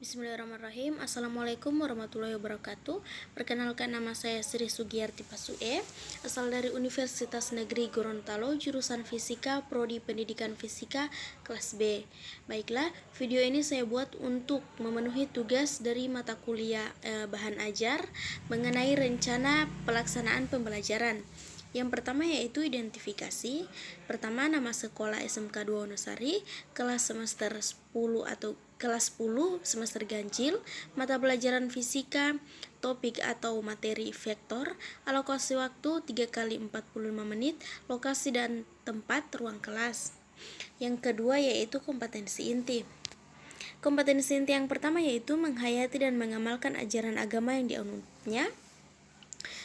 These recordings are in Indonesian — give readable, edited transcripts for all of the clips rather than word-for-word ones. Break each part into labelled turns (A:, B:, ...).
A: Bismillahirrahmanirrahim. Assalamualaikum warahmatullahi wabarakatuh. Perkenalkan, nama saya Sri Sugiyarti Pasue, asal dari Universitas Negeri Gorontalo, jurusan Fisika, Prodi Pendidikan Fisika, kelas B. Baiklah, video ini saya buat untuk memenuhi tugas dari mata kuliah bahan ajar mengenai rencana pelaksanaan pembelajaran. Yang pertama yaitu identifikasi. Pertama, nama sekolah SMK 2 Wonosari, kelas semester 10 atau kelas 10 semester ganjil, mata pelajaran fisika, topik atau materi vektor, alokasi waktu 3 kali 45 menit, lokasi dan tempat ruang kelas. Yang kedua yaitu kompetensi inti. Kompetensi inti yang pertama yaitu menghayati dan mengamalkan ajaran agama yang dianutnya.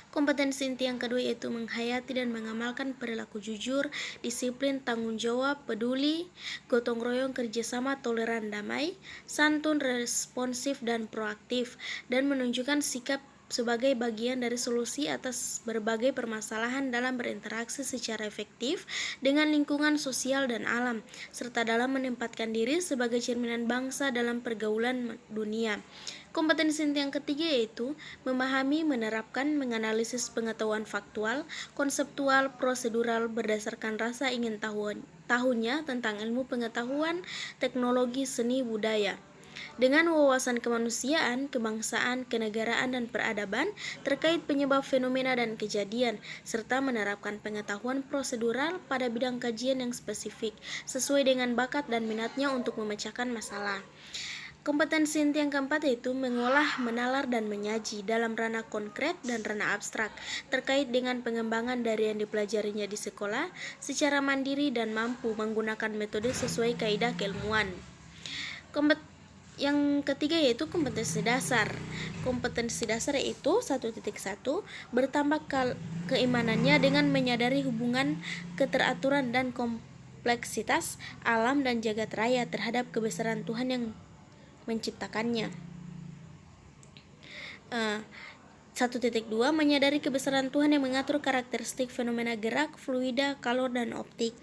A: Kompetensi inti yang kedua yaitu menghayati dan mengamalkan perilaku jujur, disiplin, tanggung jawab, peduli, gotong royong, kerjasama, toleran, damai, santun, responsif, dan proaktif, dan menunjukkan sikap sebagai bagian dari solusi atas berbagai permasalahan dalam berinteraksi secara efektif dengan lingkungan sosial dan alam, serta dalam menempatkan diri sebagai cerminan bangsa dalam pergaulan dunia. Kompetensi yang ketiga yaitu memahami, menerapkan, menganalisis pengetahuan faktual, konseptual, prosedural berdasarkan rasa ingin tahunya tentang ilmu pengetahuan, teknologi, seni, budaya, dengan wawasan kemanusiaan, kebangsaan, kenegaraan, dan peradaban terkait penyebab fenomena dan kejadian, serta menerapkan pengetahuan prosedural pada bidang kajian yang spesifik, sesuai dengan bakat dan minatnya untuk memecahkan masalah. Kompetensi inti yang keempat yaitu mengolah, menalar, dan menyaji dalam ranah konkret dan ranah abstrak terkait dengan pengembangan dari yang dipelajarinya di sekolah secara mandiri dan mampu menggunakan metode sesuai kaidah keilmuan. Yang ketiga yaitu kompetensi dasar. Kompetensi dasar yaitu 1.1 bertambah keimanannya dengan menyadari hubungan keteraturan dan kompleksitas alam dan jagat raya terhadap kebesaran Tuhan yang menciptakannya. 1.2 menyadari kebesaran Tuhan yang mengatur karakteristik fenomena gerak, fluida, kalor, dan optik.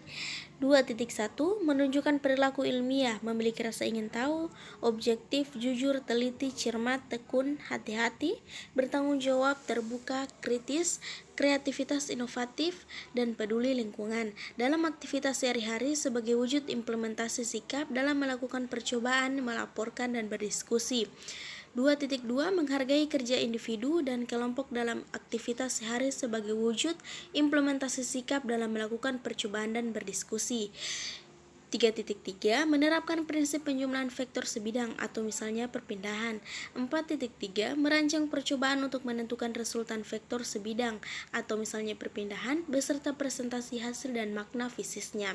A: 2.1 menunjukkan perilaku ilmiah, memiliki rasa ingin tahu, objektif, jujur, teliti, cermat, tekun, hati-hati, bertanggung jawab, terbuka, kritis, kreativitas inovatif, dan peduli lingkungan dalam aktivitas sehari-hari sebagai wujud implementasi sikap dalam melakukan percobaan, melaporkan, dan berdiskusi. 2.2 menghargai kerja individu dan kelompok dalam aktivitas sehari sebagai wujud implementasi sikap dalam melakukan percobaan dan berdiskusi. 3.3 menerapkan prinsip penjumlahan vektor sebidang atau misalnya perpindahan. 4.3 merancang percobaan untuk menentukan resultan vektor sebidang atau misalnya perpindahan beserta presentasi hasil dan makna fisisnya.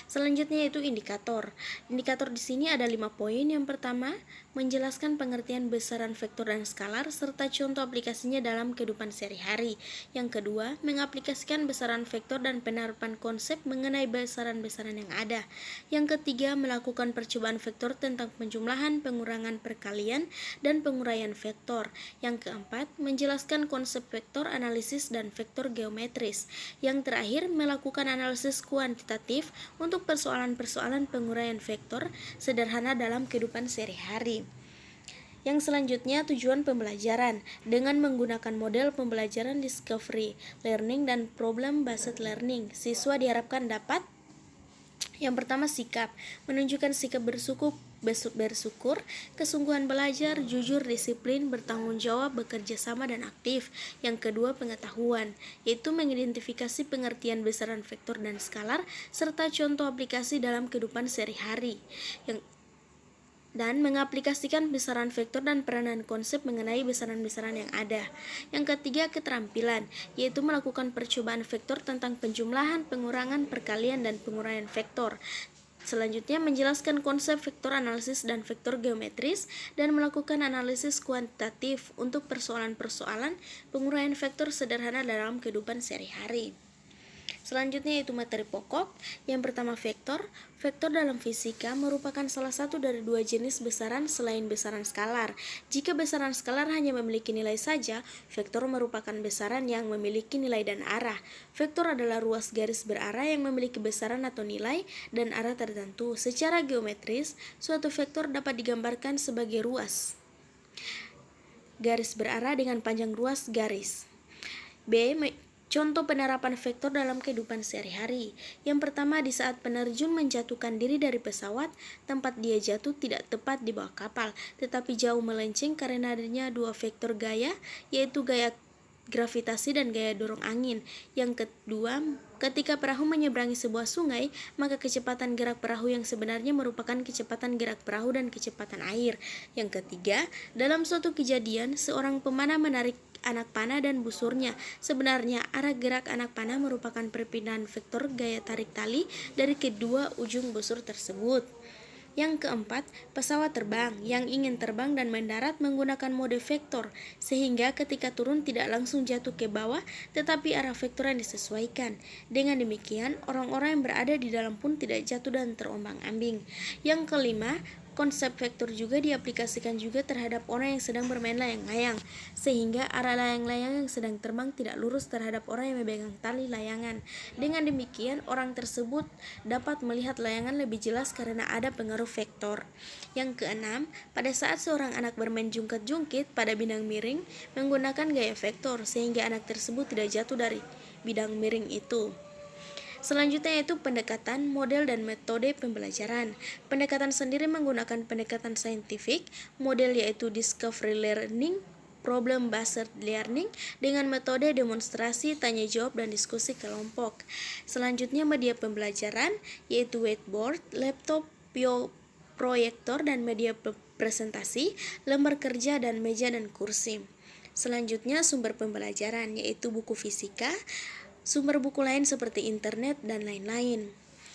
A: Selanjutnya yaitu indikator. Indikator di sini ada 5 poin. Yang pertama, menjelaskan pengertian besaran vektor dan skalar serta contoh aplikasinya dalam kehidupan sehari-hari. Yang kedua, mengaplikasikan besaran vektor dan penerapan konsep mengenai besaran-besaran yang ada. Yang ketiga, melakukan percobaan vektor tentang penjumlahan, pengurangan, perkalian, dan penguraian vektor. Yang keempat, menjelaskan konsep vektor, analisis, dan vektor geometris. Yang terakhir, melakukan analisis kuantitatif untuk persoalan-persoalan penguraian vektor sederhana dalam kehidupan sehari-hari. Yang selanjutnya, tujuan pembelajaran dengan menggunakan model pembelajaran discovery learning dan problem based learning. Siswa diharapkan dapat yang pertama sikap, menunjukkan sikap bersyukur, kesungguhan belajar, jujur, disiplin, bertanggung jawab, bekerja sama, dan aktif. Yang kedua pengetahuan, yaitu mengidentifikasi pengertian besaran vektor dan skalar serta contoh aplikasi dalam kehidupan sehari-hari. Dan mengaplikasikan besaran vektor dan peranan konsep mengenai besaran-besaran yang ada. Yang ketiga keterampilan, yaitu melakukan percobaan vektor tentang penjumlahan, pengurangan, perkalian, dan penguraian vektor. Selanjutnya menjelaskan konsep vektor analisis dan vektor geometris dan melakukan analisis kuantitatif untuk persoalan-persoalan penguraian vektor sederhana dalam kehidupan sehari-hari. Selanjutnya yaitu materi pokok. Yang pertama vektor. Vektor dalam fisika merupakan salah satu dari dua jenis besaran selain besaran skalar. Jika besaran skalar hanya memiliki nilai saja, vektor merupakan besaran yang memiliki nilai dan arah. Vektor adalah ruas garis berarah yang memiliki besaran atau nilai dan arah tertentu. Secara geometris, suatu vektor dapat digambarkan sebagai ruas garis berarah dengan panjang ruas garis. Contoh penerapan vektor dalam kehidupan sehari-hari. Yang pertama, di saat penerjun menjatuhkan diri dari pesawat, tempat dia jatuh tidak tepat di bawah kapal, tetapi jauh melenceng karena adanya dua vektor gaya, yaitu gaya gravitasi dan gaya dorong angin. Yang kedua, ketika perahu menyeberangi sebuah sungai, maka kecepatan gerak perahu yang sebenarnya merupakan kecepatan gerak perahu dan kecepatan air. Yang ketiga, dalam suatu kejadian, seorang pemanah menarik anak panah dan busurnya. Sebenarnya arah gerak anak panah merupakan perpindahan vektor gaya tarik tali dari kedua ujung busur tersebut. Yang keempat, pesawat terbang yang ingin terbang dan mendarat menggunakan mode vektor, sehingga ketika turun tidak langsung jatuh ke bawah, tetapi arah vektor yang disesuaikan. Dengan demikian, orang-orang yang berada di dalam pun tidak jatuh dan terombang-ambing. Yang kelima, konsep vektor juga diaplikasikan juga terhadap orang yang sedang bermain layang-layang, sehingga arah layang-layang yang sedang terbang tidak lurus terhadap orang yang memegang tali layangan. Dengan demikian, orang tersebut dapat melihat layangan lebih jelas karena ada pengaruh vektor. Yang keenam, pada saat seorang anak bermain jungkat-jungkit pada bidang miring menggunakan gaya vektor, sehingga anak tersebut tidak jatuh dari bidang miring itu. Selanjutnya yaitu pendekatan, model, dan metode pembelajaran. Pendekatan sendiri menggunakan pendekatan saintifik, model yaitu discovery learning, problem based learning dengan metode demonstrasi, tanya jawab, dan diskusi kelompok. Selanjutnya media pembelajaran yaitu whiteboard, laptop, proyektor, dan media presentasi, lembar kerja, dan meja dan kursi. Selanjutnya sumber pembelajaran yaitu buku fisika, sumber buku lain seperti internet, dan lain-lain.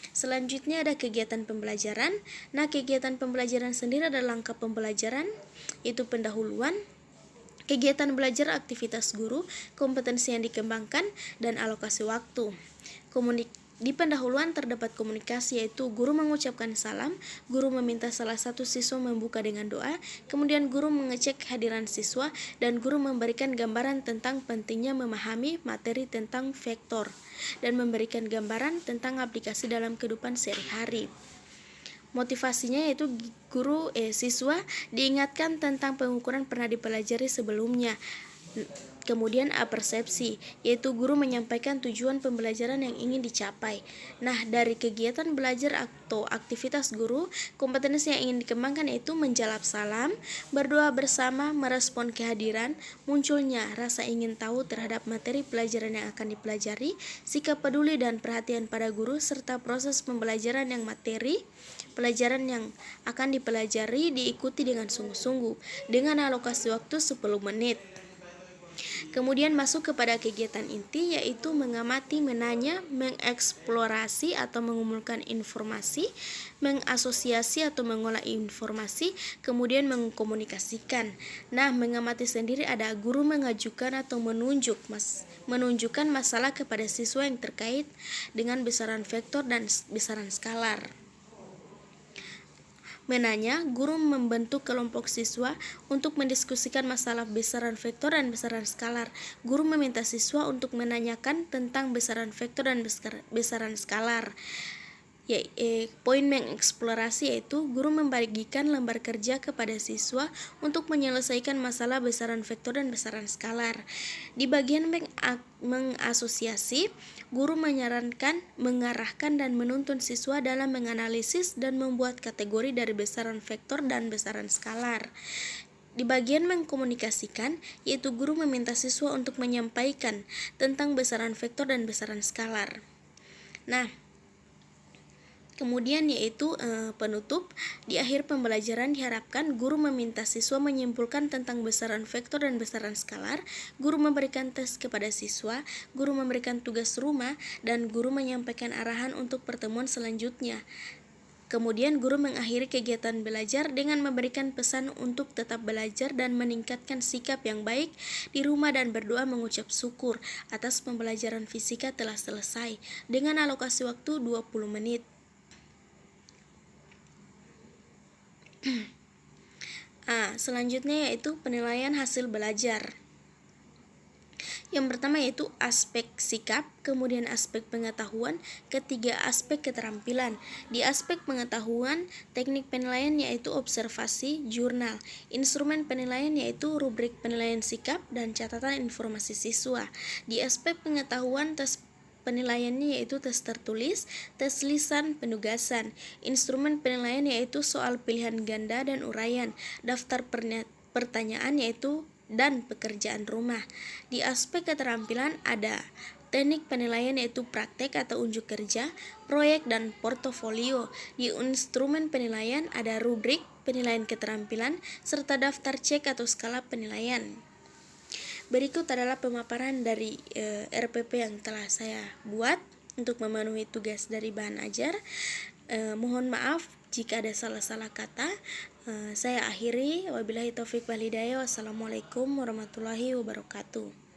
A: Selanjutnya ada kegiatan pembelajaran. Nah, kegiatan pembelajaran sendiri adalah langkah pembelajaran, yaitu pendahuluan, kegiatan belajar, aktivitas guru, kompetensi yang dikembangkan, dan alokasi waktu. Di pendahuluan terdapat komunikasi, yaitu guru mengucapkan salam, guru meminta salah satu siswa membuka dengan doa, kemudian guru mengecek kehadiran siswa, dan guru memberikan gambaran tentang pentingnya memahami materi tentang vektor, dan memberikan gambaran tentang aplikasi dalam kehidupan sehari-hari. Motivasinya yaitu siswa diingatkan tentang pengukuran pernah dipelajari sebelumnya. Kemudian persepsi, yaitu guru menyampaikan tujuan pembelajaran yang ingin dicapai. Nah, dari kegiatan belajar atau aktivitas guru, kompetensi yang ingin dikembangkan yaitu menjawab salam, berdoa bersama, merespon kehadiran, munculnya rasa ingin tahu terhadap materi pelajaran yang akan dipelajari, sikap peduli dan perhatian pada guru, serta proses pembelajaran yang materi pelajaran yang akan dipelajari diikuti dengan sungguh-sungguh dengan alokasi waktu 10 menit. Kemudian masuk kepada kegiatan inti, yaitu mengamati, menanya, mengeksplorasi atau mengumpulkan informasi, mengasosiasi atau mengolah informasi, kemudian mengkomunikasikan. Nah, mengamati sendiri ada guru mengajukan atau menunjukkan masalah kepada siswa yang terkait dengan besaran vektor dan besaran skalar. Menanya, guru membentuk kelompok siswa untuk mendiskusikan masalah besaran vektor dan besaran skalar. Guru meminta siswa untuk menanyakan tentang besaran vektor dan besaran skalar. Poin mengeksplorasi yaitu guru membagikan lembar kerja kepada siswa untuk menyelesaikan masalah besaran vektor dan besaran skalar. Di bagian mengasosiasi, guru menyarankan, mengarahkan, dan menuntun siswa dalam menganalisis dan membuat kategori dari besaran vektor dan besaran skalar. Di bagian mengkomunikasikan, yaitu guru meminta siswa untuk menyampaikan tentang besaran vektor dan besaran skalar. Nah, kemudian yaitu penutup. Di akhir pembelajaran diharapkan guru meminta siswa menyimpulkan tentang besaran vektor dan besaran skalar, guru memberikan tes kepada siswa, guru memberikan tugas rumah, dan guru menyampaikan arahan untuk pertemuan selanjutnya. Kemudian guru mengakhiri kegiatan belajar dengan memberikan pesan untuk tetap belajar dan meningkatkan sikap yang baik di rumah dan berdoa mengucap syukur atas pembelajaran fisika telah selesai dengan alokasi waktu 20 menit. Selanjutnya yaitu penilaian hasil belajar. Yang pertama yaitu aspek sikap, kemudian aspek pengetahuan, ketiga aspek keterampilan. Di aspek pengetahuan, teknik penilaian yaitu observasi, jurnal. Instrumen penilaian yaitu rubrik penilaian sikap dan catatan informasi siswa. Di aspek pengetahuan, tes penilaiannya yaitu tes tertulis, tes lisan, penugasan. Instrumen penilaian yaitu soal pilihan ganda dan uraian, daftar pertanyaan yaitu dan pekerjaan rumah. Di aspek keterampilan ada teknik penilaian yaitu praktek atau unjuk kerja, proyek dan portofolio. Di instrumen penilaian ada rubrik penilaian keterampilan serta daftar cek atau skala penilaian. Berikut adalah pemaparan dari RPP yang telah saya buat untuk memenuhi tugas dari bahan ajar. Mohon maaf jika ada salah-salah kata. Saya akhiri. Wabillahi taufik wal hidayah. Wassalamualaikum warahmatullahi wabarakatuh.